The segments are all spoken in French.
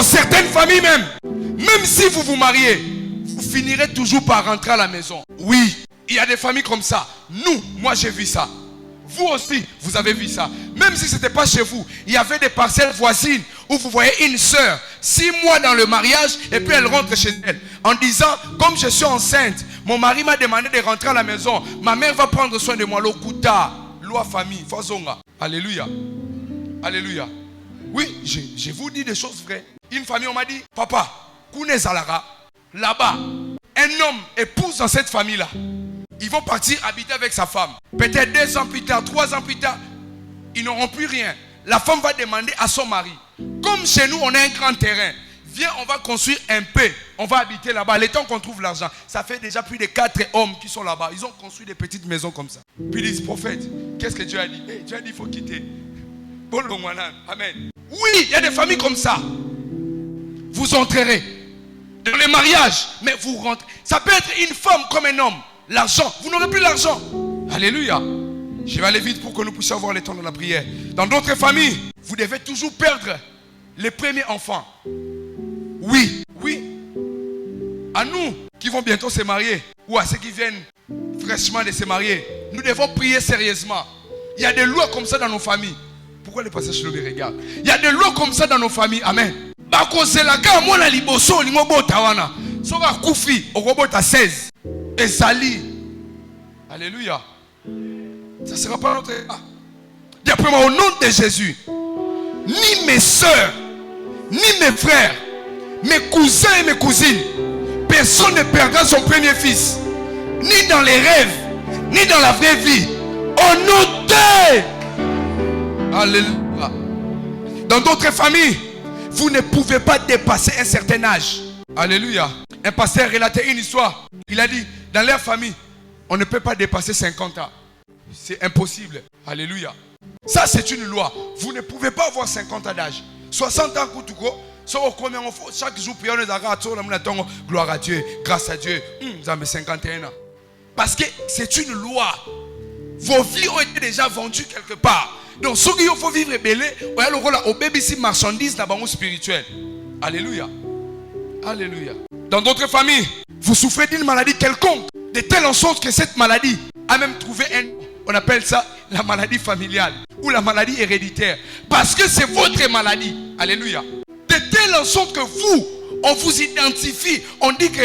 Dans certaines familles même si vous vous mariez, vous finirez toujours par rentrer à la maison. Oui, il y a des familles comme ça. Moi j'ai vu ça. Vous aussi, vous avez vu ça. Même si ce n'était pas chez vous, il y avait des parcelles voisines où vous voyez une sœur, 6 mois dans le mariage, et puis elle rentre chez elle en disant, comme je suis enceinte, mon mari m'a demandé de rentrer à la maison, ma mère va prendre soin de moi. L'okuta, loi famille, fazonga. Alléluia. Alléluia. Oui, je vous dis des choses vraies. Une famille, on m'a dit, papa, Kune Zalara, là-bas, un homme épouse dans cette famille-là. Ils vont partir habiter avec sa femme. Peut-être 2 ans plus tard, 3 ans plus tard, ils n'auront plus rien. La femme va demander à son mari, comme chez nous, on a un grand terrain. Viens, on va construire un peu. On va habiter là-bas. Le temps qu'on trouve l'argent. Ça fait déjà plus de 4 hommes qui sont là-bas. Ils ont construit des petites maisons comme ça. Puis ils disent, prophète, qu'est-ce que Dieu a dit? Dieu a dit, il faut quitter. Amen. Oui, il y a des familles comme ça. Vous entrerez dans les mariages, mais vous rentrez. Ça peut être une femme comme un homme. L'argent, vous n'aurez plus l'argent. Alléluia. Je vais aller vite pour que nous puissions avoir le temps de la prière. Dans d'autres familles, vous devez toujours perdre les premiers enfants. Oui. À nous qui vont bientôt se marier, ou à ceux qui viennent fraîchement de se marier, nous devons prier sérieusement. Il y a des lois comme ça dans nos familles. Pourquoi les passages me regardent? Il y a des lois comme ça dans nos familles. Amen. Soka Koufi, au robot à 16. Et Sali. Alléluia. Ça ne sera pas notre cas. D'après moi, au nom de Jésus, ni mes soeurs, ni mes frères, mes cousins et mes cousines, personne ne perdra son premier fils. Ni dans les rêves, ni dans la vraie vie. Au nom de... Alléluia. Dans d'autres familles, vous ne pouvez pas dépasser un certain âge. Alléluia. Un pasteur relatait une histoire. Il a dit, dans leur famille, on ne peut pas dépasser 50 ans. C'est impossible. Alléluia. Ça, c'est une loi. Vous ne pouvez pas avoir 50 ans d'âge. 60 ans, chaque jour, prions les arats, gloire à Dieu, grâce à Dieu. Vous avez 51 ans. Parce que c'est une loi. Vos vies ont été déjà vendues quelque part. Donc, ceux qui faut vivre belé, on a le rôle au bébé si marchandise dans le spirituel. Alléluia. Alléluia. Dans d'autres familles, vous souffrez d'une maladie quelconque, de telle sorte que cette maladie a même trouvé on appelle ça la maladie familiale ou la maladie héréditaire. Parce que c'est votre maladie. Alléluia. De telle sorte que vous, on vous identifie. On dit que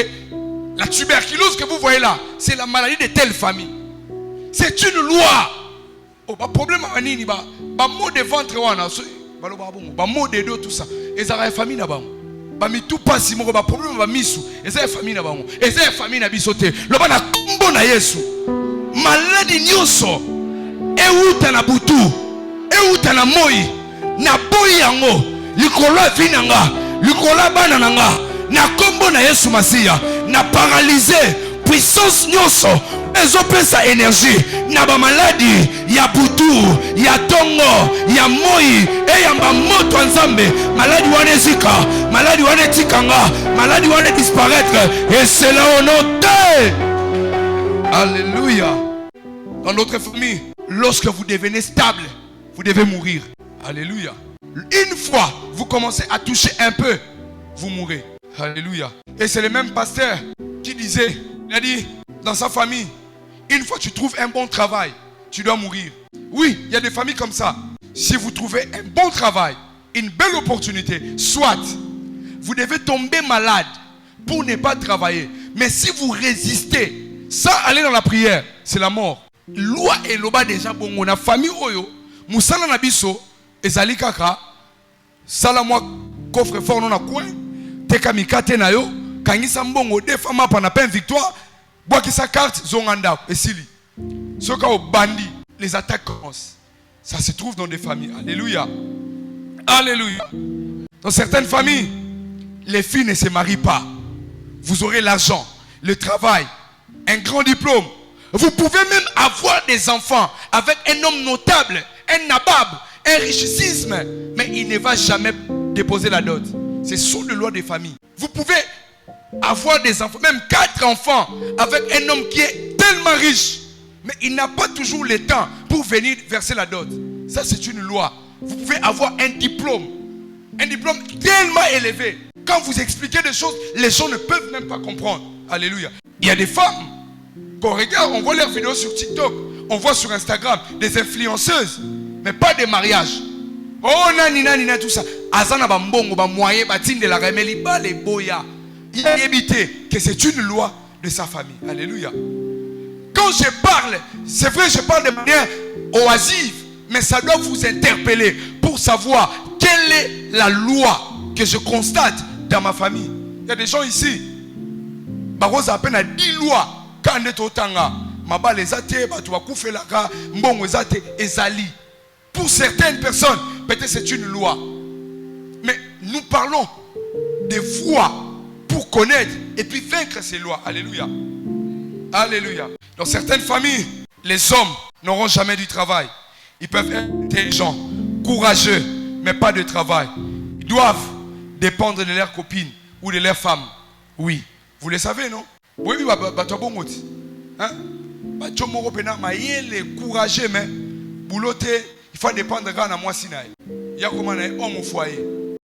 la tuberculose que vous voyez là, c'est la maladie de telle famille. C'est une loi. Oh, bah problème à nini bah mot de ventre wana, bah mot de dos tout ça. Et ça a famille là-bas. Bah mi tout pas si mon bah problème bah misu. Et ça famille là-bas. Et ça famille na bisoté. Le ba na kombo na Yesu. Maladie nyonso. E uta na butu. E uta na moi. Na boyi yango. Likolo vinanga. Likolo bana nanga. Na kombo na Yesu Masia. Na paralysé. Puissance nyonso. Ezopesa énergie na ba maladie ya butu ya tongo ya moi e ya moto nzambe maladie wana ezika maladie wana etikanga maladie wana disparaître et c'est là au nom de Alléluia. Dans notre famille, lorsque vous devenez stable, vous devez mourir. Alléluia. Une fois vous commencez à toucher un peu, vous mourrez. Alléluia. Et c'est le même pasteur qui disait, il a dit dans sa famille, une fois que tu trouves un bon travail, tu dois mourir. Oui, il y a des familles comme ça. Si vous trouvez un bon travail, une belle opportunité, soit vous devez tomber malade pour ne pas travailler. Mais si vous résistez sans aller dans la prière, c'est la mort. Loi et loba déjà bon. On a famille oyo, musala na biso, ezali kaka, sala moi coffre fort non a coin, teka mikate na yo, kangisa mbongo de fama pa na peine victoire. Bois qui sa carte, zonganda et sili. Ce cas au bandit, les attaques commencent. Ça se trouve dans des familles. Alléluia. Alléluia. Dans certaines familles, les filles ne se marient pas. Vous aurez l'argent, le travail, un grand diplôme. Vous pouvez même avoir des enfants avec un homme notable, un nabab, un richissime, mais il ne va jamais déposer la dot. C'est sous la loi des familles. Vous pouvez avoir des enfants, même 4 enfants, avec un homme qui est tellement riche, mais il n'a pas toujours le temps pour venir verser la dot. Ça, c'est une loi. Vous pouvez avoir un diplôme tellement pas élevé. Quand vous expliquez des choses, les gens ne peuvent même pas comprendre. Alléluia. Il y a des femmes qu'on regarde, on voit leurs vidéos sur TikTok, on voit sur Instagram, des influenceuses, mais pas des mariages. Oh nani tout ça. Azana ba mbongo ba moyen ba tinde la remeli ba les boya. Il a évité que c'est une loi de sa famille. Alléluia. Quand je parle, c'est vrai, je parle de manière oisive, mais ça doit vous interpeller pour savoir quelle est la loi que je constate dans ma famille. Il y a des gens ici, Barosa à peine à 10 lois. Quand on est au Tanga, Maba les athées, Batoua Koufelaka, Mbongo Ezate, Ezali. Pour certaines personnes, peut-être c'est une loi. Mais nous parlons des voies pour connaître et puis vaincre ces lois. Alléluia. Alléluia. Dans certaines familles, les hommes n'auront jamais du travail. Ils peuvent être intelligents, courageux, mais pas de travail. Ils doivent dépendre de leurs copines ou de leurs femmes. Oui. Vous le savez, non? Oui, oui, hein? Courageux, mais il faut dépendre de moi. Il y a comment un homme au foyer.